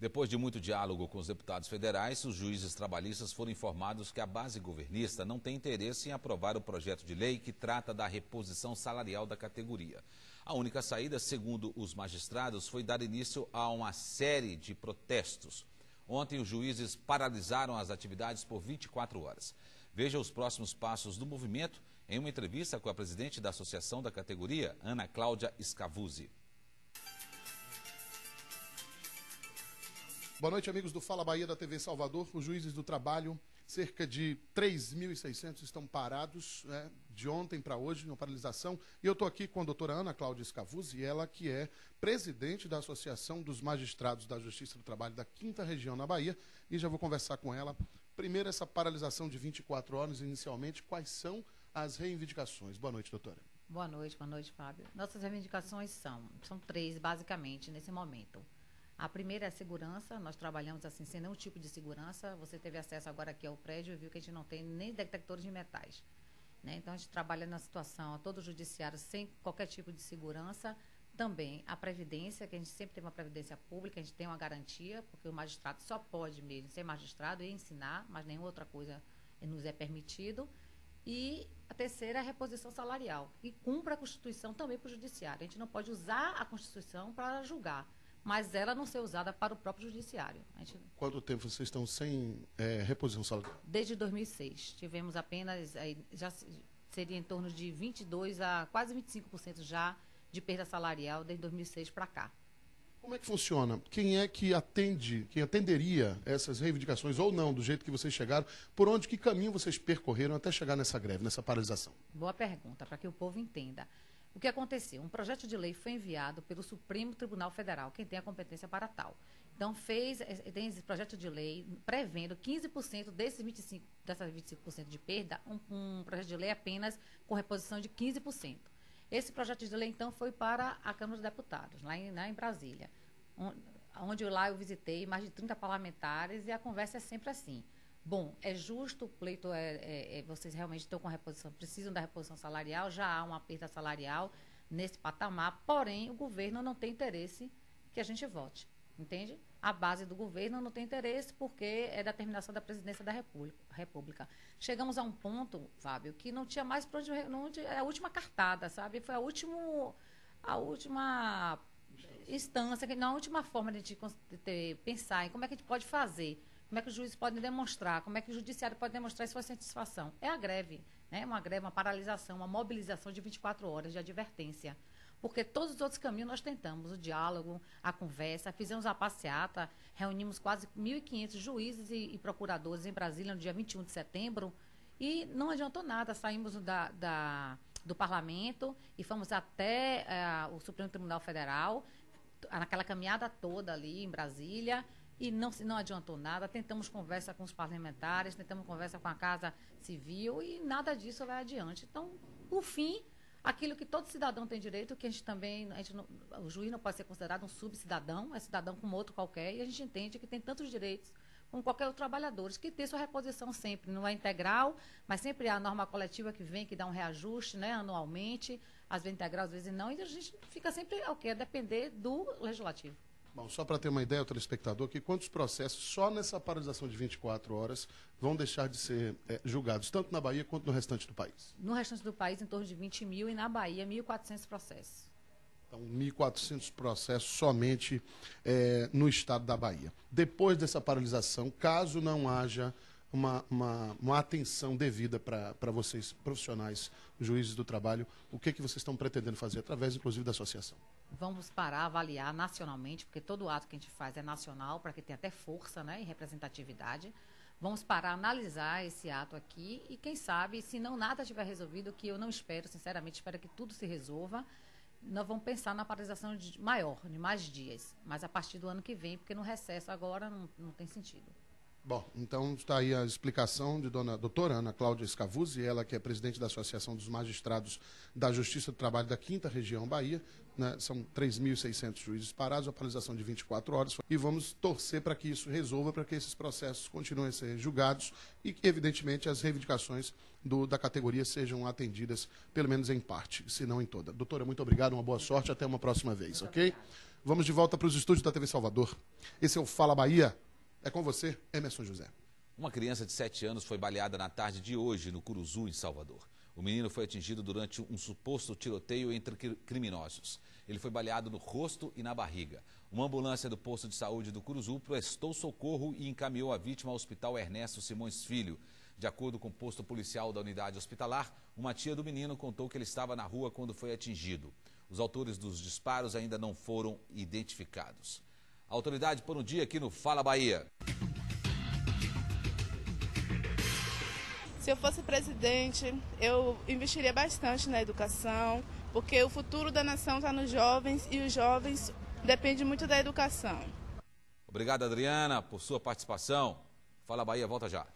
Depois de muito diálogo com os deputados federais, os juízes trabalhistas foram informados que a base governista não tem interesse em aprovar o projeto de lei que trata da reposição salarial da categoria. A única saída, segundo os magistrados, foi dar início a uma série de protestos. Ontem, os juízes paralisaram as atividades por 24 horas. Veja os próximos passos do movimento em uma entrevista com a presidente da Associação da Categoria, Ana Cláudia Scavuzzi. Boa noite, amigos do Fala Bahia da TV Salvador. Os juízes do trabalho, cerca de 3.600 estão parados, né, de ontem para hoje, uma paralisação. E eu estou aqui com a doutora Ana Cláudia Scavuzzi, ela que é presidente da Associação dos Magistrados da Justiça do Trabalho da 5ª Região na Bahia. E já vou conversar com ela. Primeiro, essa paralisação de 24 horas, inicialmente, quais são as reivindicações? Boa noite, doutora. Boa noite, Fábio. Nossas reivindicações são 3, basicamente, nesse momento. A primeira é a segurança, nós trabalhamos assim, sem nenhum tipo de segurança. Você teve acesso agora aqui ao prédio e viu que a gente não tem nem detectores de metais, né? Então, a gente trabalha na situação, todo o judiciário, sem qualquer tipo de segurança. Também a previdência, que a gente sempre tem uma previdência pública, a gente tem uma garantia, porque o magistrado só pode mesmo ser magistrado e ensinar, mas nenhuma outra coisa nos é permitido. E a terceira é a reposição salarial, e cumpre a Constituição também para o judiciário. A gente não pode usar a Constituição para julgar, mas ela não ser usada para o próprio judiciário. Quanto tempo vocês estão sem reposição salarial? Desde 2006. Tivemos apenas, já seria em torno de 22% a quase 25% já de perda salarial desde 2006 para cá. Como é que funciona? Quem é que atende, quem atenderia essas reivindicações ou não, do jeito que vocês chegaram? Por onde, que caminho vocês percorreram até chegar nessa greve, nessa paralisação? Boa pergunta, para que o povo entenda. O que aconteceu? Um projeto de lei foi enviado pelo Supremo Tribunal Federal, quem tem a competência para tal. Então, tem esse projeto de lei prevendo 15% dessas 25% de perda, um projeto de lei apenas com reposição de 15%. Esse projeto de lei, então, foi para a Câmara dos Deputados, lá em Brasília, onde lá eu visitei mais de 30 parlamentares e a conversa é sempre assim. Bom, é justo, o pleito vocês realmente estão com a reposição, precisam da reposição salarial, já há uma perda salarial nesse patamar, porém o governo não tem interesse que a gente vote, entende? A base do governo não tem interesse porque é determinação da presidência da República. Chegamos a um ponto, Fábio, que não tinha mais para onde, é a última cartada, sabe? Foi a última instância, a última forma de a gente pensar em como é que a gente pode fazer. Como é que os juízes podem demonstrar, como é que o judiciário pode demonstrar sua satisfação? É a greve, né? Uma greve, uma paralisação, uma mobilização de 24 horas de advertência. Porque todos os outros caminhos nós tentamos, o diálogo, a conversa, fizemos a passeata, reunimos quase 1.500 juízes e procuradores em Brasília no dia 21 de setembro e não adiantou nada, saímos do parlamento e fomos até o Supremo Tribunal Federal, naquela caminhada toda ali em Brasília, e não adiantou nada. Tentamos conversa com os parlamentares, tentamos conversa com a Casa Civil e nada disso vai adiante. Então, por fim, aquilo que todo cidadão tem direito, que o juiz não pode ser considerado um subcidadão, é cidadão como outro qualquer, e a gente entende que tem tantos direitos como qualquer outro trabalhador, que tem sua reposição sempre, não é integral, mas sempre há a norma coletiva que vem, que dá um reajuste, né, anualmente, às vezes integral, às vezes não, e a gente fica sempre ao quê? A depender do legislativo. Bom, só para ter uma ideia, o telespectador, que quantos processos só nessa paralisação de 24 horas vão deixar de ser julgados, tanto na Bahia quanto no restante do país? No restante do país, em torno de 20 mil, e na Bahia, 1.400 processos. Então, 1.400 processos somente no estado da Bahia. Depois dessa paralisação, caso não haja uma atenção devida para vocês, profissionais, juízes do trabalho, o que vocês estão pretendendo fazer, através, inclusive, da associação? Vamos parar, avaliar nacionalmente, porque todo ato que a gente faz é nacional, para que tenha até força, né, e representatividade. Vamos parar, analisar esse ato aqui e, quem sabe, se não nada estiver resolvido, que eu não espero, sinceramente, espero que tudo se resolva, nós vamos pensar na paralisação maior, de mais dias, mas a partir do ano que vem, porque no recesso agora não tem sentido. Bom, então está aí a explicação de doutora Ana Cláudia Scavuzzi, ela que é presidente da Associação dos Magistrados da Justiça do Trabalho da 5ª Região Bahia, né? São 3.600 juízes parados, a paralisação de 24 horas, e vamos torcer para que isso resolva, para que esses processos continuem a ser julgados e que, evidentemente, as reivindicações da categoria sejam atendidas, pelo menos em parte, se não em toda. Doutora, muito obrigado, uma boa sorte, até uma próxima vez, ok? Vamos de volta para os estúdios da TV Salvador. Esse é o Fala Bahia. É com você, Emerson José. Uma criança de 7 anos foi baleada na tarde de hoje no Curuzu, em Salvador. O menino foi atingido durante um suposto tiroteio entre criminosos. Ele foi baleado no rosto e na barriga. Uma ambulância do posto de saúde do Curuzu prestou socorro e encaminhou a vítima ao Hospital Ernesto Simões Filho. De acordo com o posto policial da unidade hospitalar, uma tia do menino contou que ele estava na rua quando foi atingido. Os autores dos disparos ainda não foram identificados. A autoridade por um dia aqui no Fala Bahia. Se eu fosse presidente, eu investiria bastante na educação, porque o futuro da nação está nos jovens e os jovens dependem muito da educação. Obrigado, Adriana, por sua participação. Fala Bahia, volta já.